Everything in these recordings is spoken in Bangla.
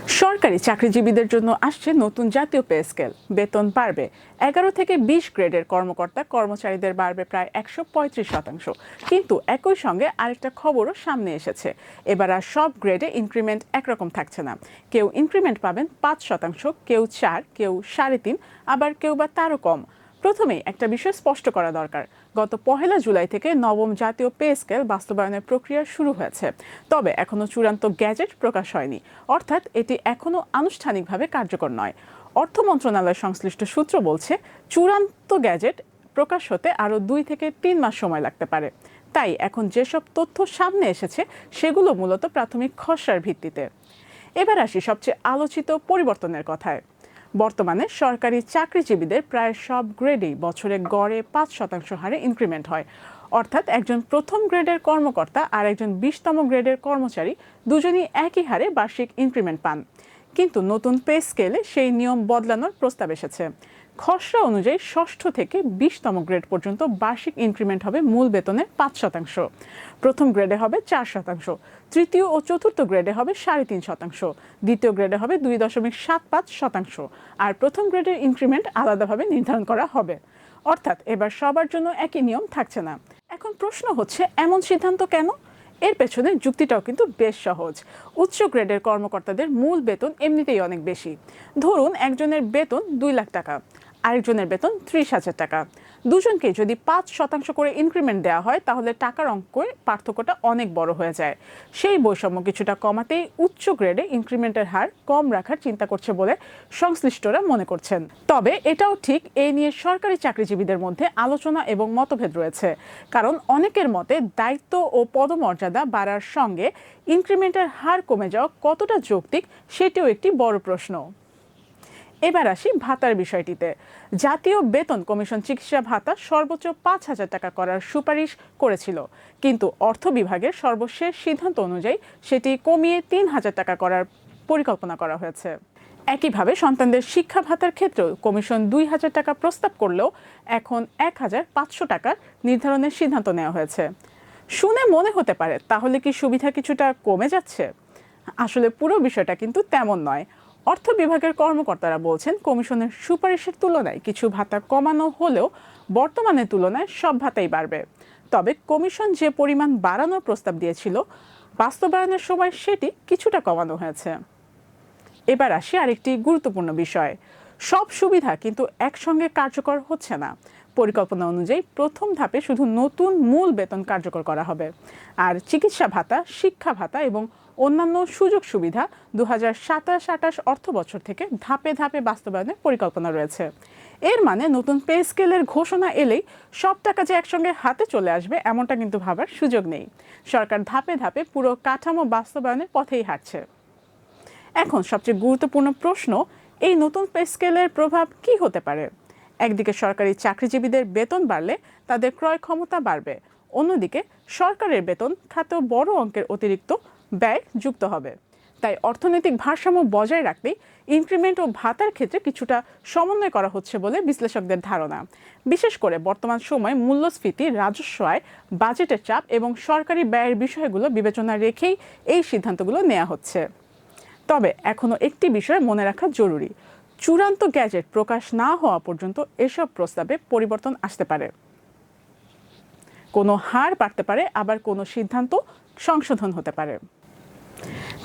সরকারি চাকরিজীবীদের জন্য আসছে নতুন জাতীয় পে স্কেল। বেতন বাড়বে 11 থেকে 20 গ্রেডের কর্মকর্তা কর্মচারীদের বাড়বে প্রায় 135%। কিন্তু একই সঙ্গে আরেকটা খবরও সামনে এসেছে, এবার আর সব গ্রেডে ইনক্রিমেন্ট একরকম থাকছে না। কেউ ইনক্রিমেন্ট পাবেন 5%, কেউ 4, কেউ 3.5, আবার কেউ বা তারও কম। প্রথমেই একটা বিষয় স্পষ্ট করা দরকার, গত 1 জুলাই থেকে নবম জাতীয় পে স্কেল বাস্তবায়নের প্রক্রিয়া শুরু হয়েছে, তবে এখনো চূড়ান্ত গ্যাজেট প্রকাশ হয়নি, অর্থাৎ এটি এখনো আনুষ্ঠানিকভাবে কার্যকর নয়। অর্থ মন্ত্রণালয় সংশ্লিষ্ট সূত্র বলছে, চূড়ান্ত গ্যাজেট প্রকাশ হতে আরও 2 থেকে 3 মাস সময় লাগতে পারে। তাই এখন যেসব তথ্য সামনে এসেছে সেগুলো মূলত প্রাথমিক খসড়ার ভিত্তিতে। এবার আসি সবচেয়ে আলোচিত পরিবর্তনের কথায়। বর্তমানে সরকারি চাকরিজীবীদের প্রায় সব গ্রেডেই বছরে গড়ে 5% হারে ইনক্রিমেন্ট হয়, অর্থাৎ একজন প্রথম গ্রেডের কর্মকর্তা আর একজন 20তম গ্রেডের কর্মচারী দুজনই একই হারে বার্ষিক ইনক্রিমেন্ট পান। কিন্তু নতুন পে স্কেলে সেই নিয়ম বদলানোর প্রস্তাব এসেছে। খসড়া অনুযায়ী 6ষ্ঠ থেকে 20তম গ্রেড পর্যন্ত বার্ষিক ইনক্রিমেন্ট হবে মূল বেতনের 5%, প্রথম গ্রেডে হবে 4%, তৃতীয় ও চতুর্থ গ্রেডে হবে 3.5%, দ্বিতীয় গ্রেডে হবে 2.75%, আর প্রথম গ্রেডের ইনক্রিমেন্ট আলাদাভাবে নির্ধারণ করা হবে। অর্থাৎ এবার সবার জন্য একই নিয়ম থাকছে না। এখন প্রশ্ন হচ্ছে, এমন সিদ্ধান্ত কেন? এর পেছনে যুক্তিটাও কিন্তু বেশ সহজ। উচ্চ গ্রেডের কর্মকর্তাদের মূল বেতন এমনিতেই অনেক বেশি। ধরুন একজনের বেতন 2 লাখ টাকা, আরেকজনের বেতন 30,000 টাকা। দুজনকে যদি 5% করে ইনক্রিমেন্ট দেওয়া হয় তাহলে টাকার অঙ্কের পার্থক্যটা অনেক বড় হয়ে যায়। সেই বৈষম্য কিছুটা কমাতেই উচ্চ গ্রেডে ইনক্রিমেন্টের হার কম রাখার চিন্তা করছে বলে সংশ্লিষ্টরা মনে করছেন। তবে এটাও ঠিক, এই নিয়ে সরকারি চাকরিজীবীদের মধ্যে আলোচনা এবং মতভেদ রয়েছে। কারণ অনেকের মতে দায়িত্ব ও পদমর্যাদা বাড়ার সঙ্গে ইনক্রিমেন্টের হার কমে যাওয়া কতটা যৌক্তিক সেটিও একটি বড় প্রশ্ন। এবার আসি ভাতার বিষয়টিতে। জাতীয় বেতন কমিশন চিকিৎসা ভাতা সর্বোচ্চ 5,000 টাকা করার সুপারিশ করেছিল, কিন্তু অর্থ বিভাগের সর্বশেষ সিদ্ধান্ত অনুযায়ী সেটি কমিয়ে 3,000 টাকা করার পরিকল্পনা করা হয়েছে। একইভাবে সন্তানদের শিক্ষা ভাতার ক্ষেত্রেও কমিশন 2,000 টাকা প্রস্তাব করলেও এখন 1,500 টাকা নির্ধারণের সিদ্ধান্ত নেওয়া হয়েছে। শুনে মনে হতে পারে তাহলে কি সুবিধা কিছুটা কমে যাচ্ছে? আসলে পুরো বিষয়টা কিন্তু তেমন নয়। অর্থ বিভাগের কর্মকর্তারা বলছেন, কমিশনের সুপারিশের তুলনায় কিছু ভাতা কমানো হলেও বর্তমানের তুলনায় সব ভাতাই বাড়বে। তবে কমিশন যে পরিমাণ বাড়ানোর প্রস্তাব দিয়েছিল, বাস্তবায়নের সময় সেটি কিছুটা কমানো হয়েছে। এবার আসি আরেকটি গুরুত্বপূর্ণ বিষয়। সব সুবিধা কিন্তু একসঙ্গে কার্যকর হচ্ছে না। পরিকল্পনা অনুযায়ী প্রথম ধাপে শুধু নতুন মূল বেতন কার্যকর করা হবে, আর চিকিৎসা ভাতা, শিক্ষা ভাতা এবং অন্যান্য সুযোগ সুবিধা 2027-28 অর্থ বছর থেকে ধাপে ধাপে বাস্তবায়নের পরিকল্পনা রয়েছে। এর মানে নতুন পে স্কেলের ঘোষণা এলেই সব টাকা যে একসঙ্গে হাতে চলে আসবে এমনটা কিন্তু ভাবার সুযোগ নেই। সরকার ধাপে ধাপে পুরো কাঠামো বাস্তবায়নের পথেই হাঁটছে। এখন সবচেয়ে গুরুত্বপূর্ণ প্রশ্ন, এই নতুন পে স্কেলের প্রভাব কি হতে পারে? একদিকে সরকারি চাকরিজীবীদের বেতন বাড়লে তাদের ক্রয় ক্ষমতা বাড়বে, অন্যদিকে সরকারের বেতন খাতেও বড় অঙ্কের অতিরিক্ত ব্যয় যুক্ত হবে। তাই অর্থনৈতিক ভারসাম্য বজায় রাখতেই ইনক্রিমেন্ট ও ভাতার ক্ষেত্রে কিছুটা সমন্বয় করা হচ্ছে বলে বিশ্লেষকদের ধারণা। বিশেষ করে বর্তমান সময়ে মূল্যস্ফীতি, রাজস্ব আয়, বাজেটের চাপ এবং সরকারি ব্যয়ের বিষয়গুলো বিবেচনা রেখেই এই সিদ্ধান্তগুলো নেওয়া হচ্ছে। তবে এখনো একটি বিষয় মনে রাখা জরুরি, চূড়ান্ত গ্যাজেট প্রকাশ না হওয়া পর্যন্ত এসব প্রস্তাবে পরিবর্তন আসতে পারে। কোনো হার বাড়তে পারে, আবার কোনো সিদ্ধান্ত সংশোধন হতে পারে।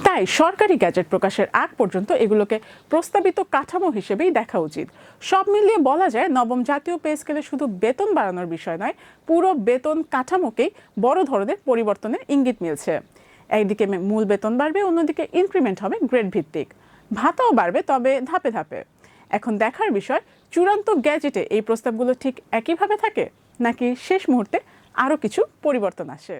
তাই সরকারি গ্যাজেট প্রকাশের আগ পর্যন্ত এগুলোকে প্রস্তাবিত কাঠামো হিসেবেই দেখা উচিত। সব মিলিয়ে বলা যায়, নবম জাতীয় পে স্কেলে শুধু বেতন বাড়ানোর বিষয় নয়, পুরো বেতন কাঠামোকেই বড় ধরনের পরিবর্তনের ইঙ্গিত মিলছে। একদিকে মূল বেতন বাড়বে, অন্যদিকে ইনক্রিমেন্ট হবে গ্রেড ভিত্তিক। ভাতাও বাড়বে, তবে ধাপে ধাপে। এখন দেখার বিষয়, চূড়ান্ত গ্যাজেটে এই প্রস্তাবগুলো ঠিক একইভাবে থাকে নাকি শেষ মুহূর্তে আরও কিছু পরিবর্তন আসে।